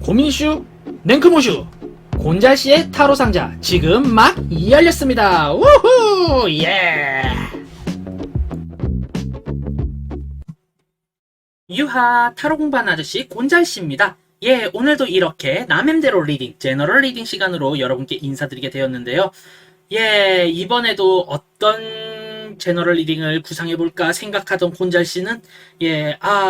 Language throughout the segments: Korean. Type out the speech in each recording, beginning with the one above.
고민슈 냉크모슈 곤잘씨의 타로 상자 지금 막 열렸습니다. 우후 예. 유하 타로 공부하는 아저씨 곤잘씨입니다. 예, 오늘도 이렇게 남햄대로 리딩, 제너럴 리딩 시간으로 여러분께 인사드리게 되었는데요. 예, 이번에도 어떤 제너럴 리딩을 구상해볼까 생각하던 곤잘씨는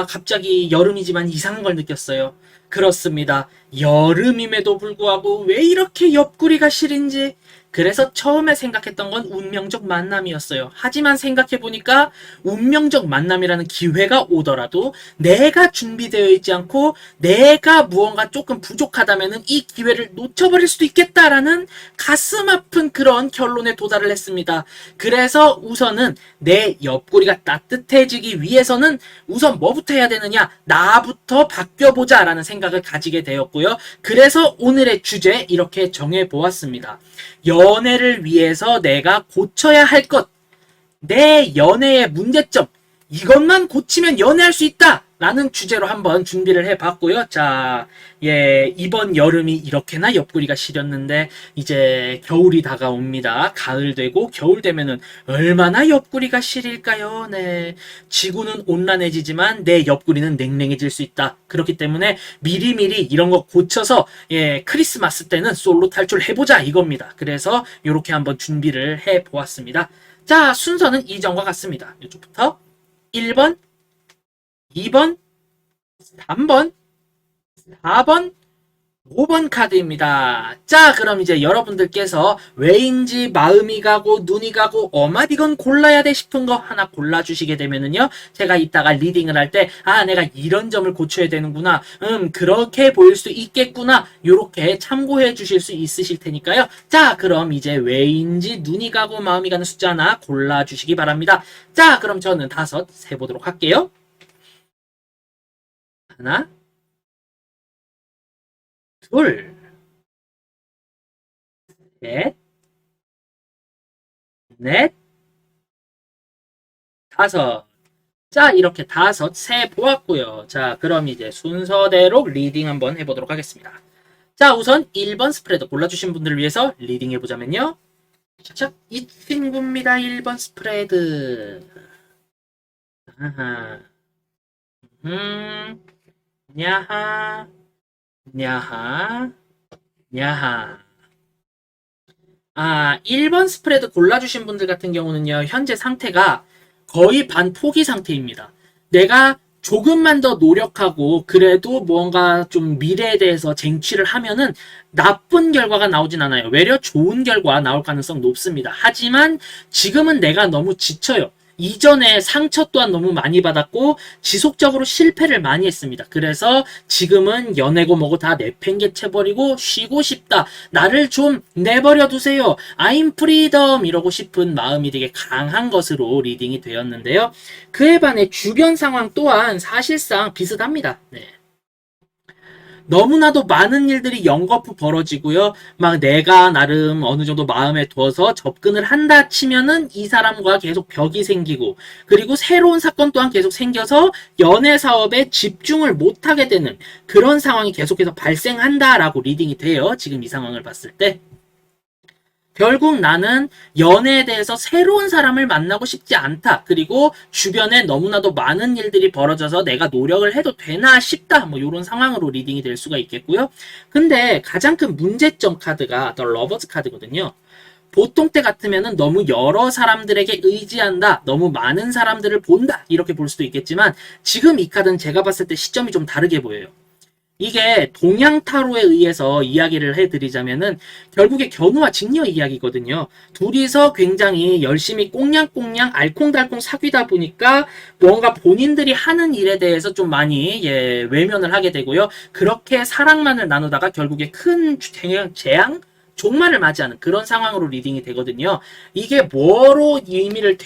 갑자기 여름이지만 이상한 걸 느꼈어요. 그렇습니다. 여름임에도 불구하고 왜 이렇게 옆구리가 시린지. 그래서 처음에 생각했던 건 운명적 만남이었어요. 하지만 생각해보니까 운명적 만남이라는 기회가 오더라도 내가 준비되어 있지 않고 내가 무언가 조금 부족하다면 이 기회를 놓쳐버릴 수도 있겠다라는 가슴 아픈 그런 결론에 도달을 했습니다. 그래서 우선은 내 옆구리가 따뜻해지기 위해서는 우선 뭐부터 해야 되느냐? 나부터 바뀌어보자 라는 생각을 가지게 되었고요. 그래서 오늘의 주제 이렇게 정해보았습니다. 연애를 위해서 내가 고쳐야 할 것, 내 연애의 문제점, 이것만 고치면 연애할 수 있다! 라는 주제로 한번 준비를 해봤고요. 자, 이번 여름이 이렇게나 옆구리가 시렸는데 이제 겨울이 다가옵니다. 가을 되고 겨울 되면은 얼마나 옆구리가 시릴까요? 네, 지구는 온난해지지만 내 옆구리는 냉랭해질 수 있다. 그렇기 때문에 미리미리 이런 거 고쳐서 크리스마스 때는 솔로 탈출해보자 이겁니다. 그래서 이렇게 한번 준비를 해보았습니다. 자, 순서는 이전과 같습니다. 이쪽부터 1번, 2번, 3번, 4번, 5번 카드입니다. 자, 그럼 이제 여러분들께서 왜인지 마음이 가고 눈이 가고 이건 골라야 돼 싶은 거 하나 골라주시게 되면은요, 제가 이따가 리딩을 할 때 내가 이런 점을 고쳐야 되는구나, 그렇게 보일 수 있겠구나, 요렇게 참고해 주실 수 있으실 테니까요. 자, 그럼 이제 왜인지 눈이 가고 마음이 가는 숫자 하나 골라주시기 바랍니다. 자, 그럼 저는 5 세보도록 할게요. 하나, 둘, 셋, 넷, 5. 자, 이렇게 5 세 보았고요. 자, 그럼 이제 순서대로 리딩 한번 해보도록 하겠습니다. 자, 우선 1번 스프레드 골라주신 분들을 위해서 리딩 해보자면요. 자, 이 친구입니다. 1번 스프레드. 아하. 야하. 야하. 야하. 1번 스프레드 골라주신 분들 같은 경우는요, 현재 상태가 거의 반 포기 상태입니다. 내가 조금만 더 노력하고 그래도 뭔가 좀 미래에 대해서 쟁취를 하면은 나쁜 결과가 나오진 않아요. 외려 좋은 결과 나올 가능성 높습니다. 하지만 지금은 내가 너무 지쳐요. 이전에 상처 또한 너무 많이 받았고 지속적으로 실패를 많이 했습니다. 그래서 지금은 연애고 뭐고 다 내팽개쳐버리고 쉬고 싶다. 나를 좀 내버려 두세요. I'm freedom 이러고 싶은 마음이 되게 강한 것으로 리딩이 되었는데요. 그에 반해 주변 상황 또한 사실상 비슷합니다. 네. 너무나도 많은 일들이 연거푸 벌어지고요. 막 내가 나름 어느 정도 마음에 두어서 접근을 한다 치면은 이 사람과 계속 벽이 생기고, 그리고 새로운 사건 또한 계속 생겨서 연애 사업에 집중을 못하게 되는 그런 상황이 계속해서 발생한다라고 리딩이 돼요. 지금 이 상황을 봤을 때. 결국 나는 연애에 대해서 새로운 사람을 만나고 싶지 않다. 그리고 주변에 너무나도 많은 일들이 벌어져서 내가 노력을 해도 되나 싶다. 뭐 이런 상황으로 리딩이 될 수가 있겠고요. 근데 가장 큰 문제점 카드가 The Lovers 카드거든요. 보통 때 같으면은 너무 여러 사람들에게 의지한다, 너무 많은 사람들을 본다 이렇게 볼 수도 있겠지만 지금 이 카드는 제가 봤을 때 시점이 좀 다르게 보여요. 이게 동양 타로에 의해서 이야기를 해드리자면은 결국에 견우와 직녀 이야기거든요. 둘이서 굉장히 열심히 꽁냥꽁냥 알콩달콩 사귀다 보니까 뭔가 본인들이 하는 일에 대해서 좀 많이 외면을 하게 되고요. 그렇게 사랑만을 나누다가 결국에 큰 재앙? 종말을 맞이하는 그런 상황으로 리딩이 되거든요. 이게 뭐로 의미를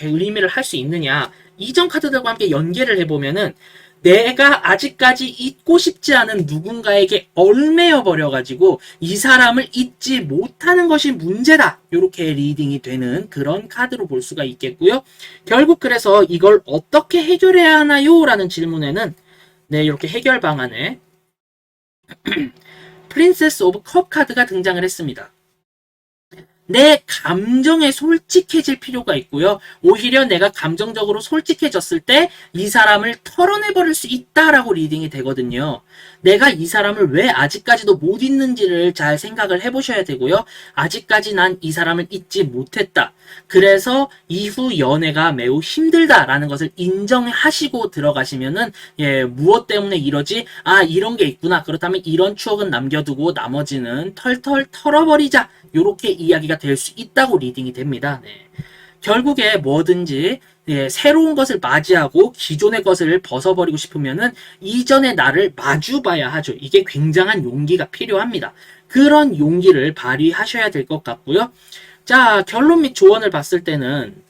할 수 있느냐? 이전 카드들과 함께 연계를 해보면은 내가 아직까지 잊고 싶지 않은 누군가에게 얽매여 버려가지고 이 사람을 잊지 못하는 것이 문제다. 이렇게 리딩이 되는 그런 카드로 볼 수가 있겠고요. 결국 그래서 이걸 어떻게 해결해야 하나요? 라는 질문에는 이렇게 해결 방안에 프린세스 오브 컵 카드가 등장을 했습니다. 내 감정에 솔직해질 필요가 있고요. 오히려 내가 감정적으로 솔직해졌을 때 이 사람을 털어내버릴 수 있다라고 리딩이 되거든요. 내가 이 사람을 왜 아직까지도 못 잊는지를 잘 생각을 해보셔야 되고요. 아직까지 난 이 사람을 잊지 못했다. 그래서 이후 연애가 매우 힘들다라는 것을 인정하시고 들어가시면은 무엇 때문에 이러지? 아, 이런 게 있구나. 그렇다면 이런 추억은 남겨두고 나머지는 털털 털어버리자. 요렇게 이야기가 될 수 있다고 리딩이 됩니다. 네. 결국에 뭐든지 새로운 것을 맞이하고 기존의 것을 벗어버리고 싶으면은 이전의 나를 마주봐야 하죠. 이게 굉장한 용기가 필요합니다. 그런 용기를 발휘하셔야 될 것 같고요. 자, 결론 및 조언을 봤을 때는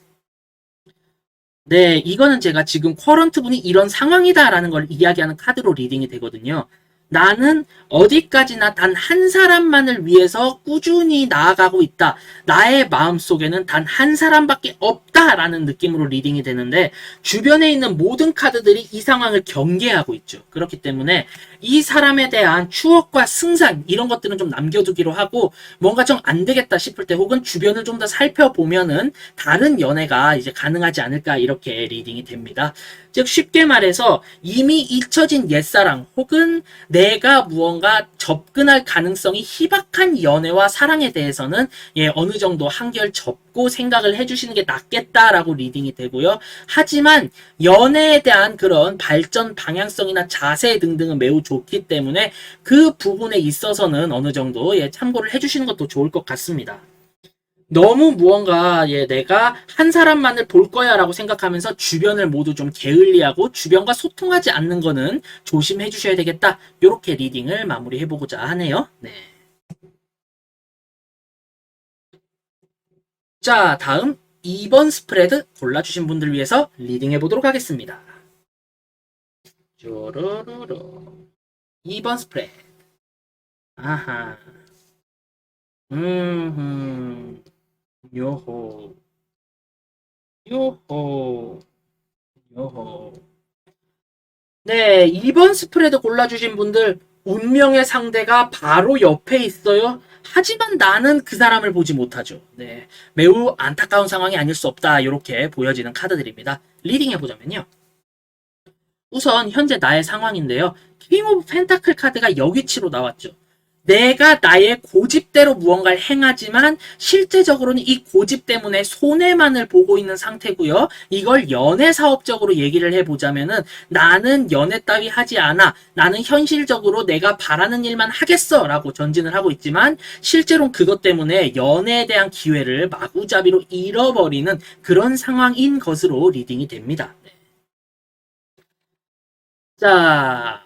네, 이거는 제가 지금 쿼런트 분이 이런 상황이다라는 걸 이야기하는 카드로 리딩이 되거든요. 나는 어디까지나 단 한 사람만을 위해서 꾸준히 나아가고 있다. 나의 마음속에는 단 한 사람밖에 없다라는 느낌으로 리딩이 되는데 주변에 있는 모든 카드들이 이 상황을 경계하고 있죠. 그렇기 때문에 이 사람에 대한 추억과 승산 이런 것들은 좀 남겨두기로 하고 뭔가 좀 안 되겠다 싶을 때 혹은 주변을 좀 더 살펴보면은 다른 연애가 이제 가능하지 않을까 이렇게 리딩이 됩니다. 즉 쉽게 말해서 이미 잊혀진 옛사랑 혹은 내가 무언가 접근할 가능성이 희박한 연애와 사랑에 대해서는 어느 정도 한결 접고 생각을 해주시는 게 낫겠다라고 리딩이 되고요. 하지만 연애에 대한 그런 발전 방향성이나 자세 등등은 매우 좋기 때문에 그 부분에 있어서는 어느 정도 참고를 해주시는 것도 좋을 것 같습니다. 너무 무언가 내가 한 사람만을 볼 거야 라고 생각하면서 주변을 모두 좀 게을리하고 주변과 소통하지 않는 거는 조심해 주셔야 되겠다. 이렇게 리딩을 마무리해 보고자 하네요. 네. 자, 다음 2번 스프레드 골라주신 분들 위해서 리딩해 보도록 하겠습니다. 쪼르르르 2번 스프레드. 아하. 요호. 요호. 요호. 네, 2번 스프레드 골라주신 분들 운명의 상대가 바로 옆에 있어요. 하지만 나는 그 사람을 보지 못하죠. 네, 매우 안타까운 상황이 아닐 수 없다. 이렇게 보여지는 카드들입니다. 리딩 해보자면요. 우선 현재 나의 상황인데요. 킹 오브 펜타클 카드가 여기치로 나왔죠. 내가 나의 고집대로 무언가를 행하지만 실제적으로는 이 고집 때문에 손해만을 보고 있는 상태고요. 이걸 연애 사업적으로 얘기를 해보자면은 나는 연애 따위 하지 않아. 나는 현실적으로 내가 바라는 일만 하겠어 라고 전진을 하고 있지만 실제로는 그것 때문에 연애에 대한 기회를 마구잡이로 잃어버리는 그런 상황인 것으로 리딩이 됩니다. 자,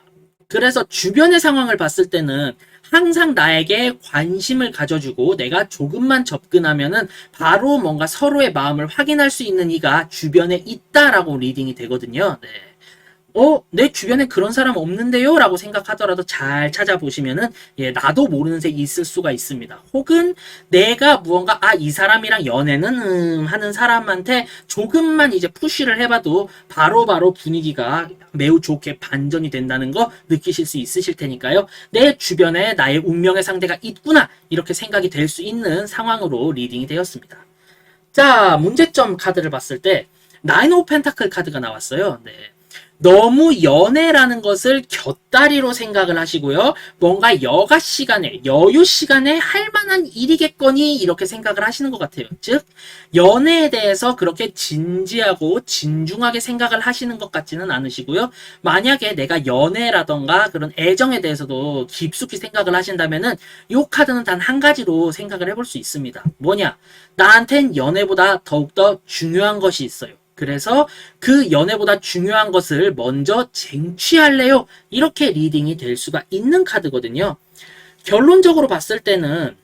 그래서 주변의 상황을 봤을 때는 항상 나에게 관심을 가져주고 내가 조금만 접근하면은 바로 뭔가 서로의 마음을 확인할 수 있는 이가 주변에 있다라고 리딩이 되거든요. 네. 내 주변에 그런 사람 없는데요? 라고 생각하더라도 잘 찾아보시면은, 나도 모르는 색이 있을 수가 있습니다. 혹은 내가 무언가, 이 사람이랑 연애는, 하는 사람한테 조금만 이제 푸시를 해봐도 바로바로 분위기가 매우 좋게 반전이 된다는 거 느끼실 수 있으실 테니까요. 내 주변에 나의 운명의 상대가 있구나! 이렇게 생각이 될 수 있는 상황으로 리딩이 되었습니다. 자, 문제점 카드를 봤을 때, 나인 오브 펜타클 카드가 나왔어요. 네. 너무 연애라는 것을 곁다리로 생각을 하시고요. 뭔가 여가 시간에, 여유 시간에 할 만한 일이겠거니 이렇게 생각을 하시는 것 같아요. 즉, 연애에 대해서 그렇게 진지하고 진중하게 생각을 하시는 것 같지는 않으시고요. 만약에 내가 연애라던가 그런 애정에 대해서도 깊숙이 생각을 하신다면은 이 카드는 단 한 가지로 생각을 해볼 수 있습니다. 뭐냐? 나한텐 연애보다 더욱더 중요한 것이 있어요. 그래서 그 연애보다 중요한 것을 먼저 쟁취할래요. 이렇게 리딩이 될 수가 있는 카드거든요. 결론적으로 봤을 때는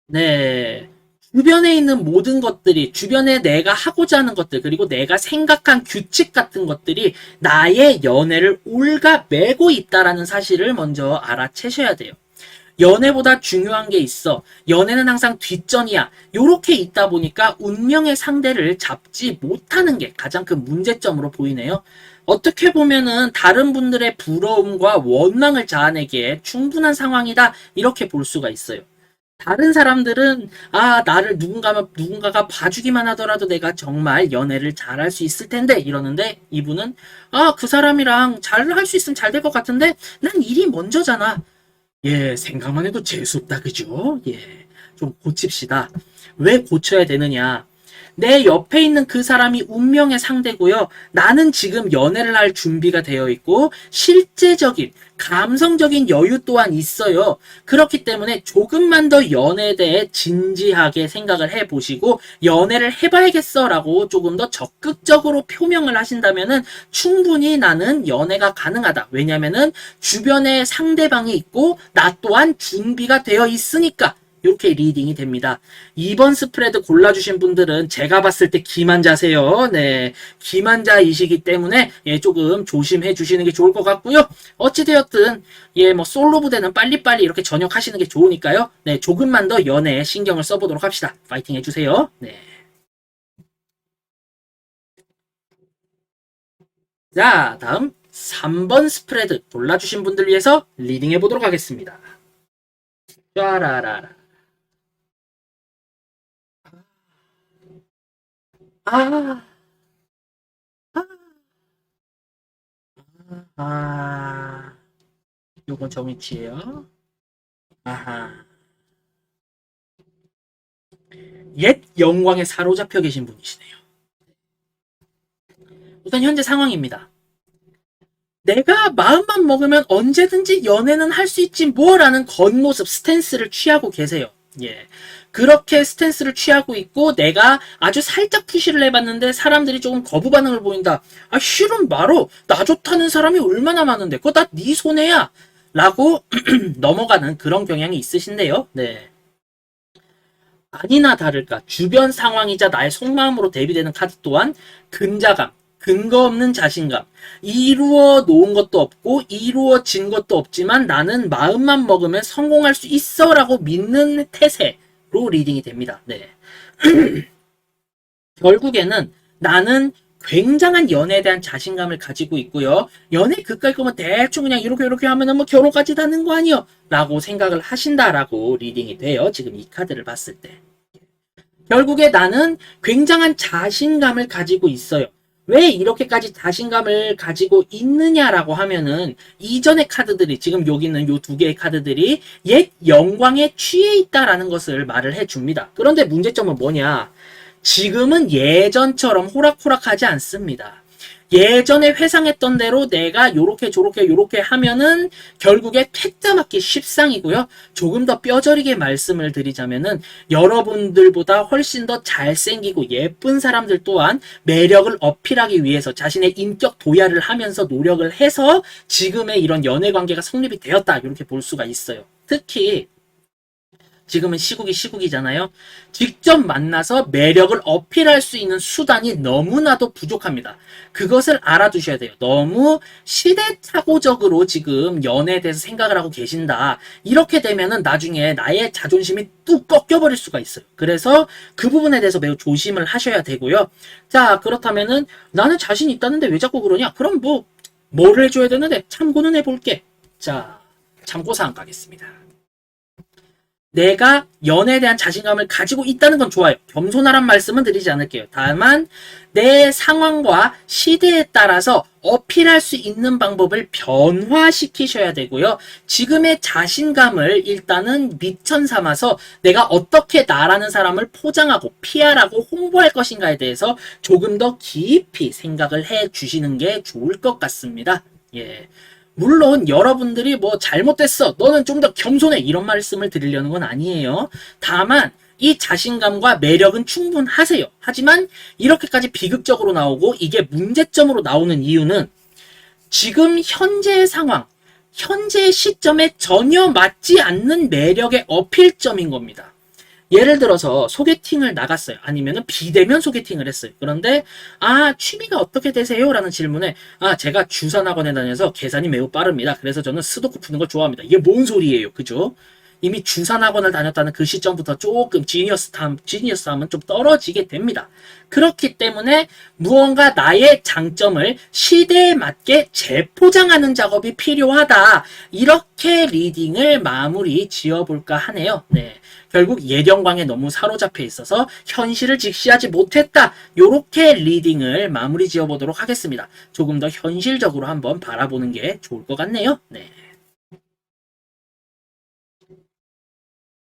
네, 주변에 있는 모든 것들이 주변에 내가 하고자 하는 것들 그리고 내가 생각한 규칙 같은 것들이 나의 연애를 올가매고 있다라는 사실을 먼저 알아채셔야 돼요. 연애보다 중요한 게 있어. 연애는 항상 뒷전이야. 요렇게 있다 보니까 운명의 상대를 잡지 못하는 게 가장 큰 문제점으로 보이네요. 어떻게 보면은 다른 분들의 부러움과 원망을 자아내기에 충분한 상황이다. 이렇게 볼 수가 있어요. 다른 사람들은 나를 누군가가 봐주기만 하더라도 내가 정말 연애를 잘할 수 있을 텐데 이러는데 이분은 그 사람이랑 잘 할 수 있으면 잘 될 것 같은데 난 일이 먼저잖아. 예, 생각만 해도 재수없다, 그죠? 예, 좀 고칩시다. 왜 고쳐야 되느냐? 내 옆에 있는 그 사람이 운명의 상대고요. 나는 지금 연애를 할 준비가 되어 있고, 실제적인, 감성적인 여유 또한 있어요. 그렇기 때문에 조금만 더 연애에 대해 진지하게 생각을 해보시고, 연애를 해봐야겠어 라고 조금 더 적극적으로 표명을 하신다면은 충분히 나는 연애가 가능하다. 왜냐면은 주변에 상대방이 있고, 나 또한 준비가 되어 있으니까. 이렇게 리딩이 됩니다. 2번 스프레드 골라주신 분들은 제가 봤을 때 기만자세요. 네, 기만자이시기 때문에 조금 조심해 주시는 게 좋을 것 같고요. 어찌되었든 뭐 솔로 부대는 빨리빨리 이렇게 전역하시는 게 좋으니까요. 네, 조금만 더 연애에 신경을 써보도록 합시다. 파이팅 해주세요. 네. 자, 다음 3번 스프레드 골라주신 분들 위해서 리딩 해보도록 하겠습니다. 짜라라라. 아, 아, 요건 정위치예요. 아하. 옛 영광에 사로잡혀 계신 분이시네요. 우선 현재 상황입니다. 내가 마음만 먹으면 언제든지 연애는 할 수 있지 뭐라는 겉모습 스탠스를 취하고 계세요. 예. 그렇게 스탠스를 취하고 있고 내가 아주 살짝 푸시를 해봤는데 사람들이 조금 거부 반응을 보인다. 싫은 말어. 나 좋다는 사람이 얼마나 많은데 그거 다 네 손해야. 라고 넘어가는 그런 경향이 있으신데요. 네. 아니나 다를까 주변 상황이자 나의 속마음으로 대비되는 카드 또한 근자감, 근거 없는 자신감, 이루어 놓은 것도 없고 이루어진 것도 없지만 나는 마음만 먹으면 성공할 수 있어라고 믿는 태세로 리딩이 됩니다. 네. 결국에는 나는 굉장한 연애에 대한 자신감을 가지고 있고요. 연애 그까이 거면 대충 그냥 이렇게 하면은 뭐 결혼까지 다는 거 아니요? 라고 생각을 하신다라고 리딩이 돼요. 지금 이 카드를 봤을 때. 결국에 나는 굉장한 자신감을 가지고 있어요. 왜 이렇게까지 자신감을 가지고 있느냐라고 하면은 이전의 카드들이 지금 여기 있는 요 두 개의 카드들이 옛 영광에 취해 있다라는 것을 말을 해줍니다. 그런데 문제점은 뭐냐? 지금은 예전처럼 호락호락하지 않습니다. 예전에 회상했던 대로 내가 요렇게 하면은 결국에 퇴짜 맞기 십상이고요. 조금 더 뼈저리게 말씀을 드리자면은 여러분들보다 훨씬 더 잘생기고 예쁜 사람들 또한 매력을 어필하기 위해서 자신의 인격 도야를 하면서 노력을 해서 지금의 이런 연애 관계가 성립이 되었다. 이렇게 볼 수가 있어요. 특히 지금은 시국이잖아요. 직접 만나서 매력을 어필할 수 있는 수단이 너무나도 부족합니다. 그것을 알아두셔야 돼요. 너무 시대착오적으로 지금 연애에 대해서 생각을 하고 계신다. 이렇게 되면은 나중에 나의 자존심이 뚝 꺾여버릴 수가 있어요. 그래서 그 부분에 대해서 매우 조심을 하셔야 되고요. 자, 그렇다면은 나는 자신 있다는데 왜 자꾸 그러냐? 그럼 뭘 해줘야 되는데 참고는 해볼게. 자, 참고사항 가겠습니다. 내가 연애에 대한 자신감을 가지고 있다는 건 좋아요. 겸손하란 말씀은 드리지 않을게요. 다만 내 상황과 시대에 따라서 어필할 수 있는 방법을 변화시키셔야 되고요. 지금의 자신감을 일단은 미천 삼아서 내가 어떻게 나라는 사람을 포장하고 PR하고 홍보할 것인가에 대해서 조금 더 깊이 생각을 해 주시는 게 좋을 것 같습니다. 예. 물론 여러분들이 잘못됐어. 너는 좀 더 겸손해. 이런 말씀을 드리려는 건 아니에요. 다만 이 자신감과 매력은 충분하세요. 하지만 이렇게까지 비극적으로 나오고 이게 문제점으로 나오는 이유는 지금 현재의 상황, 현재의 시점에 전혀 맞지 않는 매력의 어필점인 겁니다. 예를 들어서 소개팅을 나갔어요. 아니면 비대면 소개팅을 했어요. 그런데 취미가 어떻게 되세요? 라는 질문에 제가 주산학원에 다녀서 계산이 매우 빠릅니다. 그래서 저는 스도쿠 푸는 걸 좋아합니다. 이게 뭔 소리예요? 그죠? 이미 주산학원을 다녔다는 그 시점부터 조금 지니어스함은 좀 떨어지게 됩니다. 그렇기 때문에 무언가 나의 장점을 시대에 맞게 재포장하는 작업이 필요하다. 이렇게 리딩을 마무리 지어볼까 하네요. 네. 결국 예령광에 너무 사로잡혀 있어서 현실을 직시하지 못했다. 요렇게 리딩을 마무리 지어보도록 하겠습니다. 조금 더 현실적으로 한번 바라보는 게 좋을 것 같네요. 네.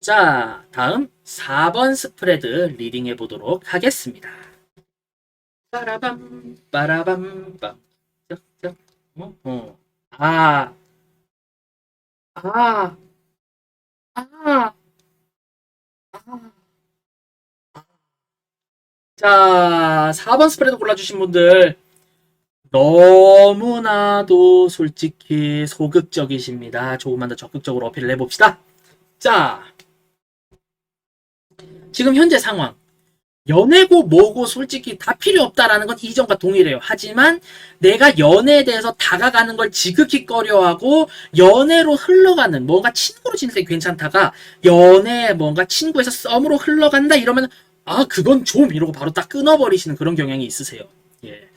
자, 다음 4번 스프레드 리딩 해보도록 하겠습니다. 빠라밤, 빠라밤, 빰. 쩍쩍. 아, 아, 아, 아. 자, 4번 스프레드 골라주신 분들 너무나도 솔직히 소극적이십니다. 조금만 더 적극적으로 어필을 해봅시다. 자, 지금 현재 상황. 연애고 뭐고 솔직히 다 필요 없다라는 건 이전과 동일해요. 하지만 내가 연애에 대해서 다가가는 걸 지극히 꺼려하고 연애로 흘러가는 뭔가 친구로 지낼 때 괜찮다가 연애 뭔가 친구에서 썸으로 흘러간다 이러면 아 그건 좀 이러고 바로 딱 끊어버리시는 그런 경향이 있으세요. 예.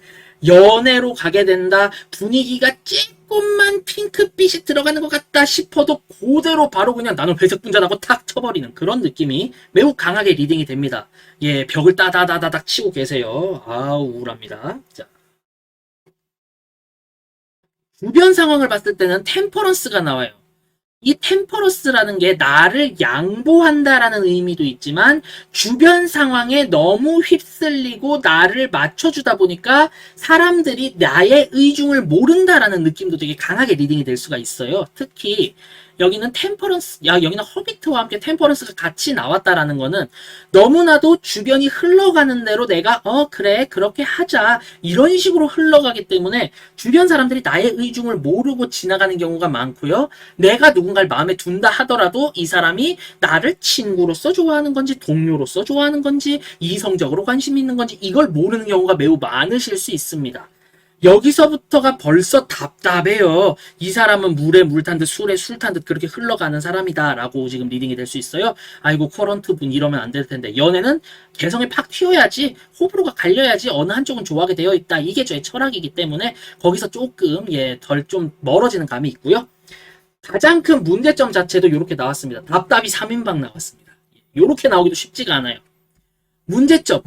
연애로 가게 된다. 분위기가 조금만 핑크빛이 들어가는 것 같다 싶어도 그대로 바로 그냥 나는 회색 분전하고 탁 쳐버리는 그런 느낌이 매우 강하게 리딩이 됩니다. 예, 벽을 따다다다닥 치고 계세요. 아우 우울합니다. 자, 주변 상황을 봤을 때는 템퍼런스가 나와요. 이 템퍼런스라는 게 나를 양보한다라는 의미도 있지만 주변 상황에 너무 휩쓸리고 나를 맞춰주다 보니까 사람들이 나의 의중을 모른다라는 느낌도 되게 강하게 리딩이 될 수가 있어요. 특히 여기는 여기는 허비트와 함께 템퍼런스가 같이 나왔다라는 거는 너무나도 주변이 흘러가는 대로 내가 그래 그렇게 하자 이런 식으로 흘러가기 때문에 주변 사람들이 나의 의중을 모르고 지나가는 경우가 많고요. 내가 누군가를 마음에 둔다 하더라도 이 사람이 나를 친구로서 좋아하는 건지 동료로서 좋아하는 건지 이성적으로 관심 있는 건지 이걸 모르는 경우가 매우 많으실 수 있습니다. 여기서부터가 벌써 답답해요. 이 사람은 물에 물 탄 듯 술에 술 탄 듯 그렇게 흘러가는 사람이다 라고 지금 리딩이 될 수 있어요. 아이고 커런트 분 이러면 안 될 텐데 연애는 개성이 팍 튀어야지 호불호가 갈려야지 어느 한쪽은 좋아하게 되어 있다. 이게 저의 철학이기 때문에 거기서 조금 덜 좀 멀어지는 감이 있고요. 가장 큰 문제점 자체도 이렇게 나왔습니다. 답답이 3인방 나왔습니다. 이렇게 나오기도 쉽지가 않아요. 문제점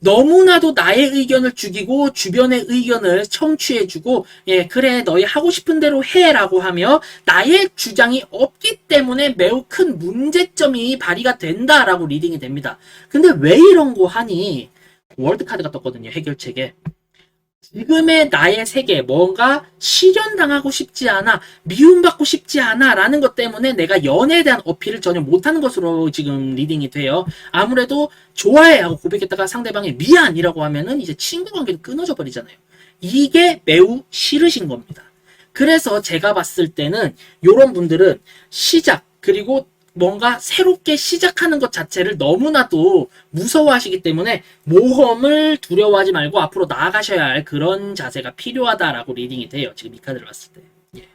너무나도 나의 의견을 죽이고 주변의 의견을 청취해주고 그래 너희 하고 싶은 대로 해라고 하며 나의 주장이 없기 때문에 매우 큰 문제점이 발휘가 된다라고 리딩이 됩니다. 근데 왜 이런 거 하니? 월드카드가 떴거든요. 해결책에. 지금의 나의 세계 뭔가 실현당하고 싶지 않아 미움받고 싶지 않아 라는 것 때문에 내가 연애에 대한 어필을 전혀 못하는 것으로 지금 리딩이 돼요. 아무래도 좋아해 하고 고백했다가 상대방이 미안이라고 하면은 이제 친구 관계도 끊어져 버리잖아요. 이게 매우 싫으신 겁니다. 그래서 제가 봤을 때는 이런 분들은 시작 그리고 뭔가 새롭게 시작하는 것 자체를 너무나도 무서워하시기 때문에 모험을 두려워하지 말고 앞으로 나아가셔야 할 그런 자세가 필요하다라고 리딩이 돼요. 지금 이 카드를 봤을 때. 예.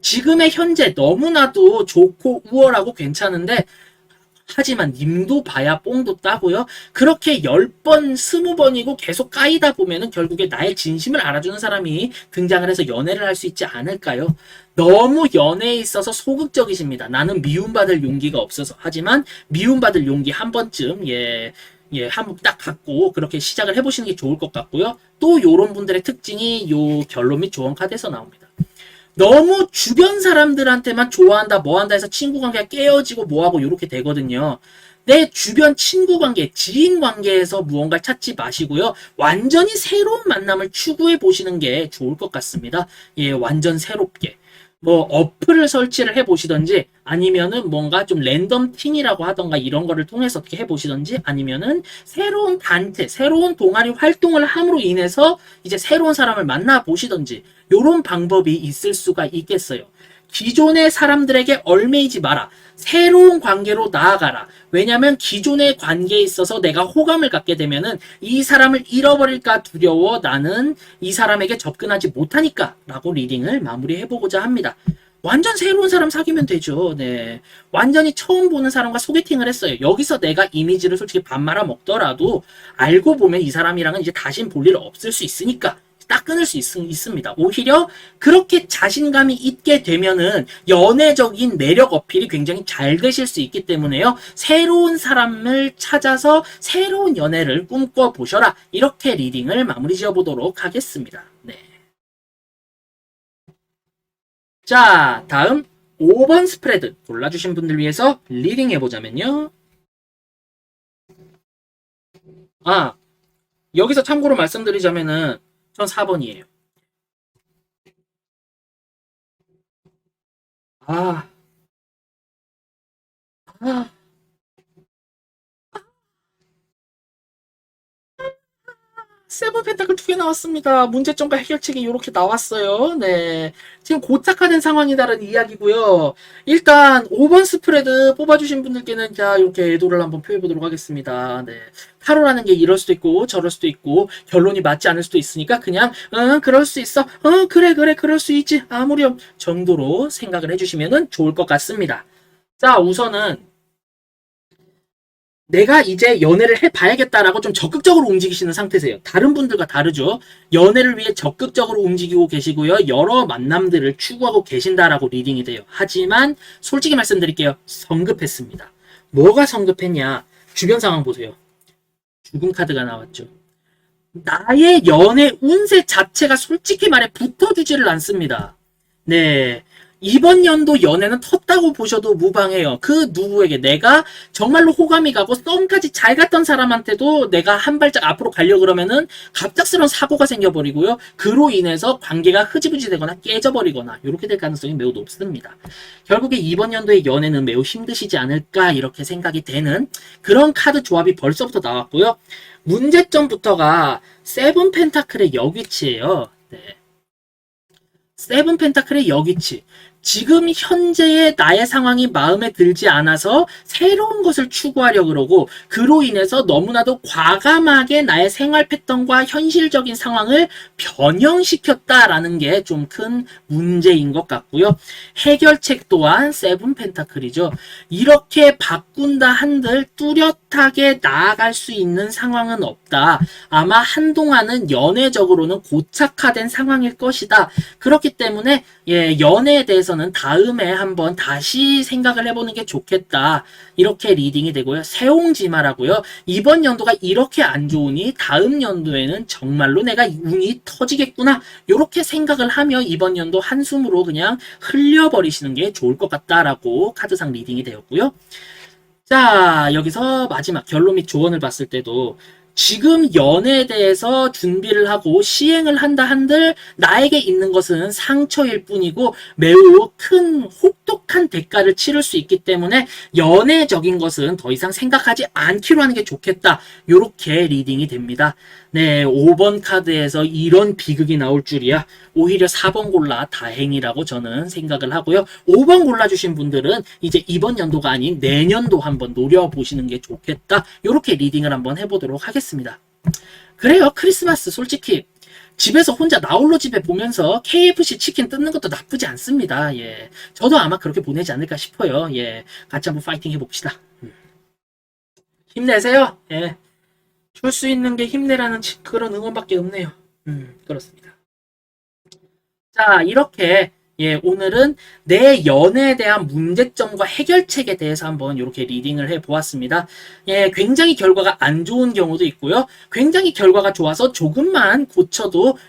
지금의 현재 너무나도 좋고 우월하고 괜찮은데 하지만 님도 봐야 뽕도 따고요. 그렇게 10번, 20번이고 계속 까이다 보면은 결국에 나의 진심을 알아주는 사람이 등장을 해서 연애를 할 수 있지 않을까요? 너무 연애에 있어서 소극적이십니다. 나는 미움받을 용기가 없어서. 하지만 미움받을 용기 한 번쯤 한번 딱 갖고 그렇게 시작을 해보시는 게 좋을 것 같고요. 또 요런 분들의 특징이 요 결론 및 조언 카드에서 나옵니다. 너무 주변 사람들한테만 좋아한다 뭐한다 해서 친구 관계가 깨어지고 뭐하고 이렇게 되거든요. 내 주변 친구 관계, 지인 관계에서 무언가를 찾지 마시고요. 완전히 새로운 만남을 추구해 보시는 게 좋을 것 같습니다. 완전 새롭게. 뭐 어플을 설치를 해보시던지 아니면은 뭔가 좀 랜덤 팀이라고 하던가 이런 거를 통해서 어떻게 해보시던지 아니면은 새로운 단체, 새로운 동아리 활동을 함으로 인해서 이제 새로운 사람을 만나보시던지 요런 방법이 있을 수가 있겠어요. 기존의 사람들에게 얽매이지 마라. 새로운 관계로 나아가라. 왜냐면 기존의 관계에 있어서 내가 호감을 갖게 되면은 이 사람을 잃어버릴까 두려워 나는 이 사람에게 접근하지 못하니까 라고 리딩을 마무리해보고자 합니다. 완전 새로운 사람 사귀면 되죠. 네. 완전히 처음 보는 사람과 소개팅을 했어요. 여기서 내가 이미지를 솔직히 밥 말아 먹더라도 알고 보면 이 사람이랑은 이제 다신 볼 일 없을 수 있으니까 딱 끊을 수 있습니다. 오히려 그렇게 자신감이 있게 되면은 연애적인 매력 어필이 굉장히 잘 되실 수 있기 때문에요. 새로운 사람을 찾아서 새로운 연애를 꿈꿔 보셔라. 이렇게 리딩을 마무리 지어 보도록 하겠습니다. 네. 자, 다음 5번 스프레드 골라주신 분들 위해서 리딩 해보자면요. 아, 여기서 참고로 말씀드리자면은 전 4번이에요. 아, 아, 세븐 펜타클 2개 나왔습니다. 문제점과 해결책이 이렇게 나왔어요. 네. 지금 고착화된 상황이다라는 이야기고요. 일단 5번 스프레드 뽑아주신 분들께는 자 이렇게 애도를 한번 표해보도록 하겠습니다. 네. 타로라는 게 이럴 수도 있고 저럴 수도 있고 결론이 맞지 않을 수도 있으니까 그냥 그럴 수 있어. 그래 그럴 수 있지. 아무렴 정도로 생각을 해주시면 좋을 것 같습니다. 자 우선은 내가 이제 연애를 해봐야겠다라고 좀 적극적으로 움직이시는 상태세요. 다른 분들과 다르죠. 연애를 위해 적극적으로 움직이고 계시고요. 여러 만남들을 추구하고 계신다라고 리딩이 돼요. 하지만 솔직히 말씀드릴게요. 성급했습니다. 뭐가 성급했냐? 주변 상황 보세요. 죽음 카드가 나왔죠. 나의 연애 운세 자체가 솔직히 말해 붙어주지를 않습니다. 네. 이번 연도 연애는 텄다고 보셔도 무방해요. 그 누구에게 내가 정말로 호감이 가고 썸까지 잘 갔던 사람한테도 내가 한 발짝 앞으로 가려고 그러면은 갑작스러운 사고가 생겨버리고요. 그로 인해서 관계가 흐지부지 되거나 깨져버리거나 이렇게 될 가능성이 매우 높습니다. 결국에 이번 연도의 연애는 매우 힘드시지 않을까 이렇게 생각이 되는 그런 카드 조합이 벌써부터 나왔고요. 문제점부터가 세븐 펜타클의 역위치예요. 네. 세븐 펜타클의 역위치. 지금 현재의 나의 상황이 마음에 들지 않아서 새로운 것을 추구하려고 그러고 그로 인해서 너무나도 과감하게 나의 생활 패턴과 현실적인 상황을 변형시켰다라는 게 좀 큰 문제인 것 같고요. 해결책 또한 세븐 펜타클이죠. 이렇게 바꾼다 한들 뚜렷하게 나아갈 수 있는 상황은 없다. 아마 한동안은 연애적으로는 고착화된 상황일 것이다. 그렇기 때문에 연애에 대해서는 다음에 한번 다시 생각을 해보는 게 좋겠다. 이렇게 리딩이 되고요. 세옹지마라고요. 이번 연도가 이렇게 안 좋으니 다음 연도에는 정말로 내가 운이 터지겠구나. 이렇게 생각을 하며 이번 연도 한숨으로 그냥 흘려버리시는 게 좋을 것 같다라고 카드상 리딩이 되었고요. 자, 여기서 마지막 결론 및 조언을 봤을 때도 지금 연애에 대해서 준비를 하고 시행을 한다 한들 나에게 있는 것은 상처일 뿐이고 매우 큰 혹독한 대가를 치를 수 있기 때문에 연애적인 것은 더 이상 생각하지 않기로 하는 게 좋겠다. 요렇게 리딩이 됩니다. 네, 5번 카드에서 이런 비극이 나올 줄이야. 오히려 4번 골라 다행이라고 저는 생각을 하고요. 5번 골라주신 분들은 이제 이번 연도가 아닌 내년도 한번 노려보시는 게 좋겠다. 요렇게 리딩을 한번 해보도록 하겠습니다. 그래요. 크리스마스 솔직히 집에서 혼자 나홀로 집에 보면서 KFC 치킨 뜯는 것도 나쁘지 않습니다. 예, 저도 아마 그렇게 보내지 않을까 싶어요. 예, 같이 한번 파이팅 해봅시다. 힘내세요. 예. 줄 수 있는 게 힘내라는 그런 응원밖에 없네요. 그렇습니다. 자, 이렇게 오늘은 내 연애에 대한 문제점과 해결책에 대해서 한번 이렇게 리딩을 해보았습니다. 굉장히 결과가 안 좋은 경우도 있고요. 굉장히 결과가 좋아서 조금만 고쳐도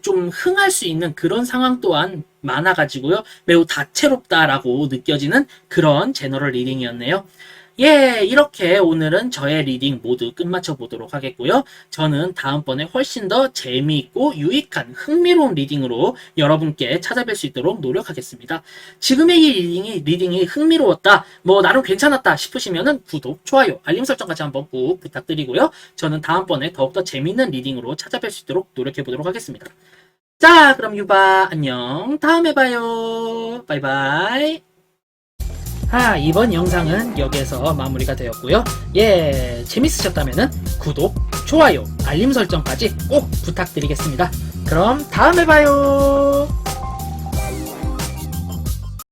좀 흥할 수 있는 그런 상황 또한 많아가지고요. 매우 다채롭다라고 느껴지는 그런 제너럴 리딩이었네요. 이렇게 오늘은 저의 리딩 모두 끝마쳐 보도록 하겠고요. 저는 다음번에 훨씬 더 재미있고 유익한 흥미로운 리딩으로 여러분께 찾아뵐 수 있도록 노력하겠습니다. 지금의 이 리딩이 흥미로웠다, 나름 괜찮았다 싶으시면은 구독, 좋아요, 알림 설정까지 한번 꾹 부탁드리고요. 저는 다음번에 더욱더 재미있는 리딩으로 찾아뵐 수 있도록 노력해 보도록 하겠습니다. 자, 그럼 유바 안녕. 다음에 봐요. 바이바이. 이번 영상은 여기에서 마무리가 되었고요. 재밌으셨다면 구독, 좋아요, 알림 설정까지 꼭 부탁드리겠습니다. 그럼 다음에 봐요.